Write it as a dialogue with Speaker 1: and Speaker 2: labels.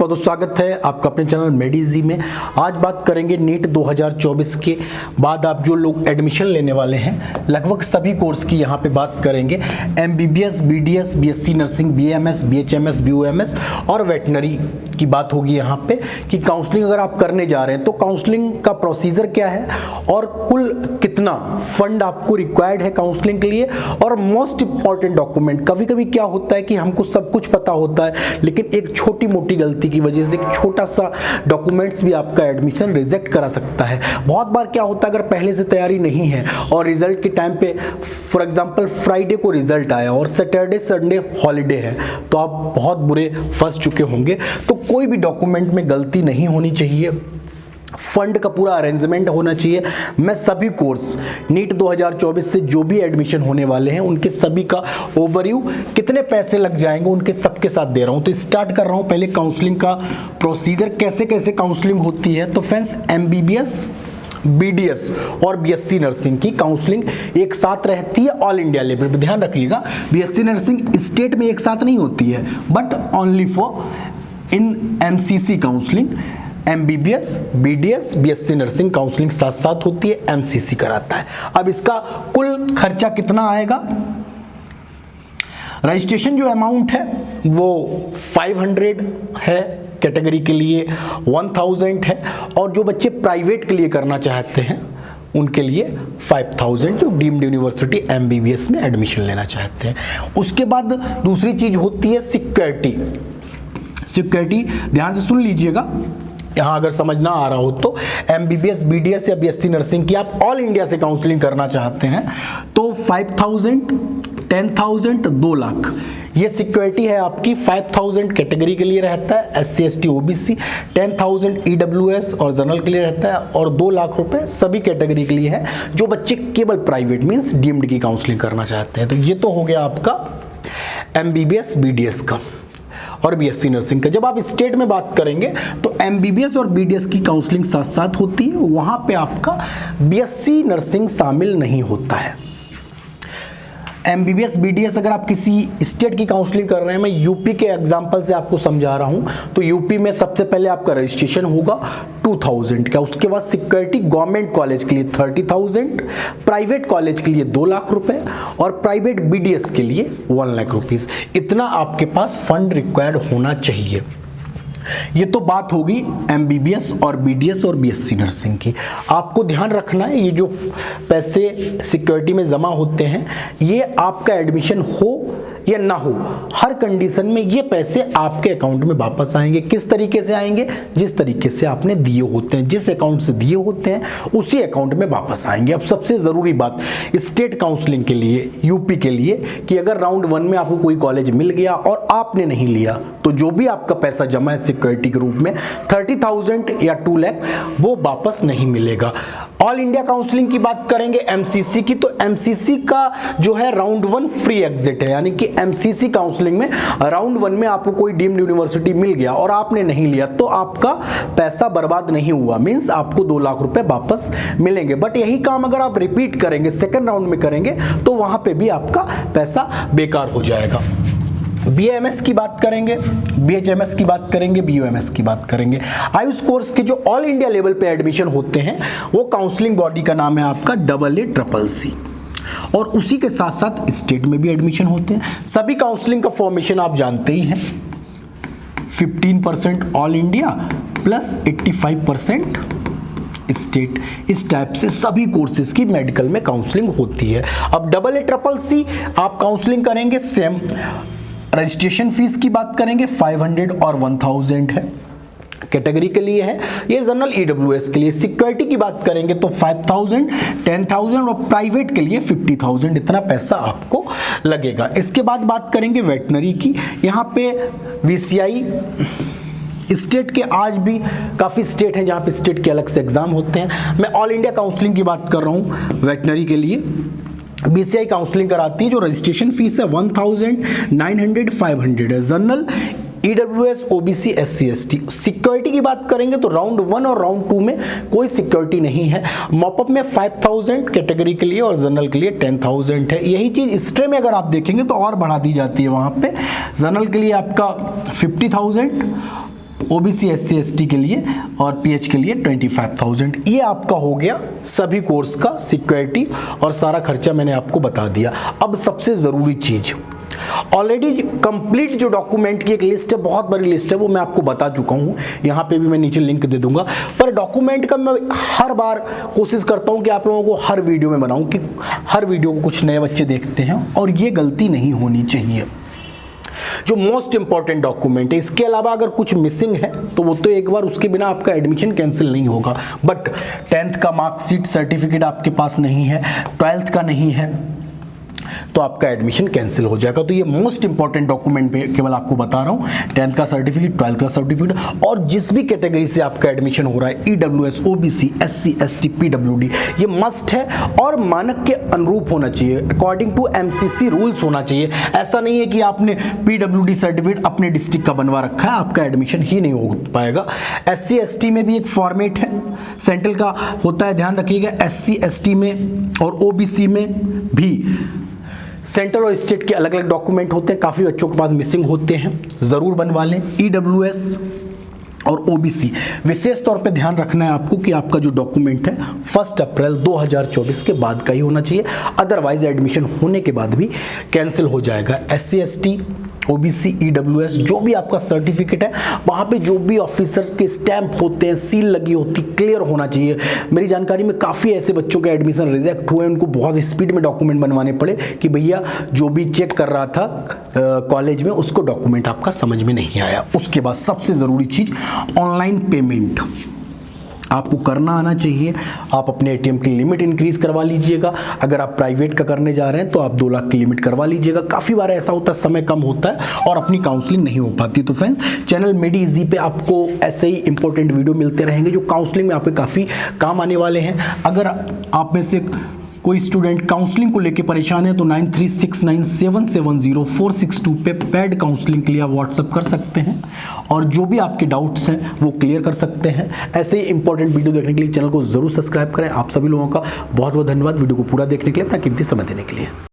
Speaker 1: बहुत बहुत स्वागत है आपका अपने चैनल मेडिजी में। आज बात करेंगे नीट 2024 के बाद आप जो लोग एडमिशन लेने वाले हैं, लगभग सभी कोर्स की यहाँ पे बात करेंगे। MBBS, BDS, BSc nursing, BMS, BHMS, BOMS और वेटनरी की बात होगी यहाँ पे कि काउंसलिंग अगर आप करने जा रहे हैं तो काउंसलिंग का प्रोसीजर क्या है और कुल कितना फंड आपको रिक्वायर्ड है काउंसलिंग के लिए। और मोस्ट इंपॉर्टेंट डॉक्यूमेंट, कभी कभी क्या होता है कि हमको सब कुछ पता होता है लेकिन एक छोटी मोटी गलती की वजह से एक छोटा सा डॉक्यूमेंट्स भी आपका एडमिशन रिजेक्ट करा सकता है। बहुत बार क्या होता है, अगर पहले से तैयारी नहीं है और रिजल्ट के टाइम पे फॉर एग्जांपल फ्राइडे को रिजल्ट आया और सैटरडे संडे हॉलीडे है तो आप बहुत बुरे फंस चुके होंगे। तो कोई भी डॉक्यूमेंट में गलती नहीं होनी चाहिए, फंड का पूरा अरेंजमेंट होना चाहिए। मैं सभी कोर्स नीट 2024 से जो भी एडमिशन होने वाले हैं उनके सभी का ओवरव्यू, कितने पैसे लग जाएंगे उनके सबके साथ दे रहा हूं। तो स्टार्ट कर रहा हूं पहले काउंसलिंग का प्रोसीजर, कैसे कैसे काउंसलिंग होती है। तो फ्रेंड्स, एमबीबीएस, बीडीएस और बीएससी नर्सिंग की काउंसलिंग एक साथ रहती है ऑल इंडिया लेवल पे। ध्यान रखिएगा, बीएससी नर्सिंग स्टेट में एक साथ नहीं होती है but only for in MCC counselling. MBBS, BDS, BSc nursing counselling साथ साथ होती है, एमसीसी कराता है। अब इसका कुल खर्चा कितना आएगा? रजिस्ट्रेशन जो अमाउंट है वो 500 है, कैटेगरी के लिए 1000 है और जो बच्चे प्राइवेट के लिए करना चाहते हैं उनके लिए 5000 जो डीम्ड यूनिवर्सिटी एमबीबीएस में एडमिशन लेना चाहते हैं। उसके बाद दूसरी चीज होती है सिक्योरिटी। सिक्योरिटी ध्यान से सुन लीजिएगा, यहाँ अगर समझ ना आ रहा हो तो एमबीबीएस, बीडीएस या बीएससी नर्सिंग की आप ऑल इंडिया से काउंसलिंग करना चाहते हैं तो 5000, 10,000, 2 लाख ये सिक्योरिटी है आपकी। 5000 कैटेगरी के लिए रहता है, एससी एसटी ओबीसी, 10,000 ईडब्ल्यूएस और जनरल के लिए रहता है और 2 लाख रुपए सभी कैटेगरी के लिए है जो बच्चे केवल प्राइवेट मींस डीम्ड की काउंसलिंग करना चाहते हैं। तो ये तो हो गया आपका एमबीबीएस, बीडीएस का और बीएससी नर्सिंग का। जब आप स्टेट में बात करेंगे तो एमबीबीएस और बीडीएस की काउंसलिंग साथ साथ होती है, वहां पे आपका बीएससी नर्सिंग शामिल नहीं होता है। एमबीबीएस, बीडीएस अगर आप किसी स्टेट की काउंसलिंग कर रहे हैं, मैं यूपी के एग्जांपल से आपको समझा रहा हूं, तो यूपी में सबसे पहले आपका रजिस्ट्रेशन होगा 2000 का। उसके बाद सिक्योरिटी गवर्नमेंट कॉलेज के लिए 30,000, प्राइवेट कॉलेज के लिए 2 लाख रुपए और प्राइवेट बीडीएस के लिए 1 लाख रुपीस। इतना आपके पास फंड रिक्वायर्ड होना चाहिए। ये तो बात होगी एमबीबीएस और बीडीएस और बीएससी नर्सिंग की। आपको ध्यान रखना है ये जो पैसे सिक्योरिटी में जमा होते हैं ये आपका एडमिशन हो या ना हो, हर कंडीशन में ये पैसे आपके अकाउंट में वापस आएंगे। किस तरीके से आएंगे? जिस तरीके से आपने दिए होते हैं, जिस अकाउंट से दिए होते हैं उसी अकाउंट में वापस आएंगे। अब सबसे ज़रूरी बात स्टेट काउंसलिंग के लिए, यूपी के लिए, कि अगर राउंड 1 में आपको कोई कॉलेज मिल गया और आपने नहीं लिया तो जो भी आपका पैसा जमा है सिक्योरिटी के रूप में 30,000 या 2 लाख वो वापस नहीं मिलेगा। ऑल इंडिया काउंसलिंग की बात करेंगे एमसीसी की, तो एमसीसी का जो है राउंड 1 फ्री एग्जिट है, यानी कि एमसीसी काउंसलिंग में राउंड 1 में आपको कोई डीम्ड यूनिवर्सिटी मिल गया और आपने नहीं लिया तो आपका पैसा बर्बाद नहीं हुआ, मींस आपको 2 लाख रुपए वापस मिलेंगे। बट यही काम अगर आप रिपीट करेंगे, सेकेंड राउंड में करेंगे तो वहां पे भी आपका पैसा बेकार हो जाएगा। बीएमएस की बात करेंगे, बीएचएमएस की बात करेंगे, बीओएमएस की बात करेंगे। आयुष कोर्स के जो ऑल इंडिया लेवल पे एडमिशन होते हैं वो काउंसलिंग बॉडी का नाम है आपका AACCC और उसी के साथ साथ स्टेट में भी एडमिशन होते हैं। सभी काउंसलिंग का फॉर्मेशन आप जानते ही हैं, 15% ऑल इंडिया प्लस 85% स्टेट। इस टाइप से सभी कोर्सेज की मेडिकल में काउंसलिंग होती है। अब AACCC आप काउंसलिंग करेंगे, सेम रजिस्ट्रेशन फीस की बात करेंगे 500 और 1000 है, कैटेगरी के लिए है, ये जनरल ईडब्ल्यूएस के लिए। सिक्योरिटी की बात करेंगे तो 5000, 10,000 और प्राइवेट के लिए 50,000, इतना पैसा आपको लगेगा। इसके बाद बात करेंगे वेटनरी की। यहाँ पे वीसीआई स्टेट के आज भी काफ़ी स्टेट हैं जहाँ पे स्टेट के अलग से एग्जाम होते हैं। मैं ऑल इंडिया काउंसलिंग की बात कर रहा हूँ वेटनरी के लिए। बीसीआई काउंसलिंग कराती है, जो रजिस्ट्रेशन फीस है 1900, 500 है। General, EWS, OBC, SC ST. Security की बात करेंगे तो राउंड 1 और राउंड 2 में कोई सिक्योरिटी नहीं है। मॉपअप में 5000 कैटेगरी के लिए और जनरल के लिए 10,000 है। यही चीज स्ट्रे में अगर आप देखेंगे तो और बढ़ा दी जाती है, वहां पे जनरल के लिए आपका 50,000 ओबीसी SC ST के लिए और PH के लिए 25,000। ये आपका हो गया सभी कोर्स का सिक्योरिटी और सारा खर्चा मैंने आपको बता दिया। अब सबसे ज़रूरी चीज़, ऑलरेडी कंप्लीट जो डॉक्यूमेंट की एक लिस्ट है, बहुत बड़ी लिस्ट है, वो मैं आपको बता चुका हूँ, यहाँ पे भी मैं नीचे लिंक दे दूंगा। पर डॉक्यूमेंट का मैं हर बार कोशिश करता हूँ कि आप लोगों को हर वीडियो में बनाऊँ, कि हर वीडियो को कुछ नए बच्चे देखते हैं और ये गलती नहीं होनी चाहिए। जो मोस्ट इंपॉर्टेंट डॉक्यूमेंट है, इसके अलावा अगर कुछ मिसिंग है तो वो तो एक बार उसके बिना आपका एडमिशन कैंसिल नहीं होगा। बट 10th का मार्कशीट सर्टिफिकेट आपके पास नहीं है, 12th का नहीं है, तो आपका एडमिशन कैंसिल हो जाएगा। तो ये मोस्ट इंपॉर्टेंट डॉक्यूमेंट पे केवल आपको बता रहा हूँ, 10th का सर्टिफिकेट, 12th का सर्टिफिकेट, और जिस भी कैटेगरी से आपका एडमिशन हो रहा है, EWS, OBC, SC ST, PWD, ये मस्ट है और मानक के अनुरूप होना चाहिए, अकॉर्डिंग टू MCC रूल्स होना चाहिए। ऐसा नहीं है कि आपने PWD सर्टिफिकेट अपने डिस्ट्रिक्ट का बनवा रखा है, आपका एडमिशन ही नहीं हो पाएगा। SC ST में भी एक फॉर्मेट है, सेंट्रल का होता है, ध्यान रखिएगा। SC ST में और OBC में भी सेंट्रल और स्टेट के अलग अलग डॉक्यूमेंट होते हैं, काफ़ी बच्चों के पास मिसिंग होते हैं, ज़रूर बनवा लें। EWS और OBC विशेष तौर पे ध्यान रखना है आपको कि आपका जो डॉक्यूमेंट है 1 अप्रैल 2024 के बाद का ही होना चाहिए, अदरवाइज एडमिशन होने के बाद भी कैंसिल हो जाएगा। SC ST, OBC, EWS, जो भी आपका सर्टिफिकेट है, वहाँ पे जो भी ऑफिसर के स्टैंप होते हैं, सील लगी होती, क्लियर होना चाहिए। मेरी जानकारी में काफ़ी ऐसे बच्चों के एडमिशन रिजेक्ट हुए, उनको बहुत स्पीड में डॉक्यूमेंट बनवाने पड़े कि भैया जो भी चेक कर रहा था कॉलेज में, उसको डॉक्यूमेंट आपका समझ में नहीं आया। उसके बाद सबसे ज़रूरी चीज़, ऑनलाइन पेमेंट आपको करना आना चाहिए। आप अपने ATM की लिमिट इंक्रीज करवा लीजिएगा। अगर आप प्राइवेट का करने जा रहे हैं तो आप 2 लाख की लिमिट करवा लीजिएगा। काफ़ी बार ऐसा होता है, समय कम होता है और अपनी काउंसलिंग नहीं हो पाती। तो फ्रेंड्स, चैनल मेडी इजी पे आपको ऐसे ही इंपॉर्टेंट वीडियो मिलते रहेंगे जो काउंसलिंग में आपके काफ़ी काम आने वाले हैं। अगर आप में से कोई स्टूडेंट काउंसलिंग को लेकर परेशान है तो 9369770462 पे पेड काउंसलिंग के लिए आप व्हाट्सअप कर सकते हैं और जो भी आपके डाउट्स हैं वो क्लियर कर सकते हैं। ऐसे ही इंपॉर्टेंट वीडियो देखने के लिए चैनल को जरूर सब्सक्राइब करें। आप सभी लोगों का बहुत बहुत धन्यवाद वीडियो को पूरा देखने के लिए, अपना कीमती समय देने के लिए।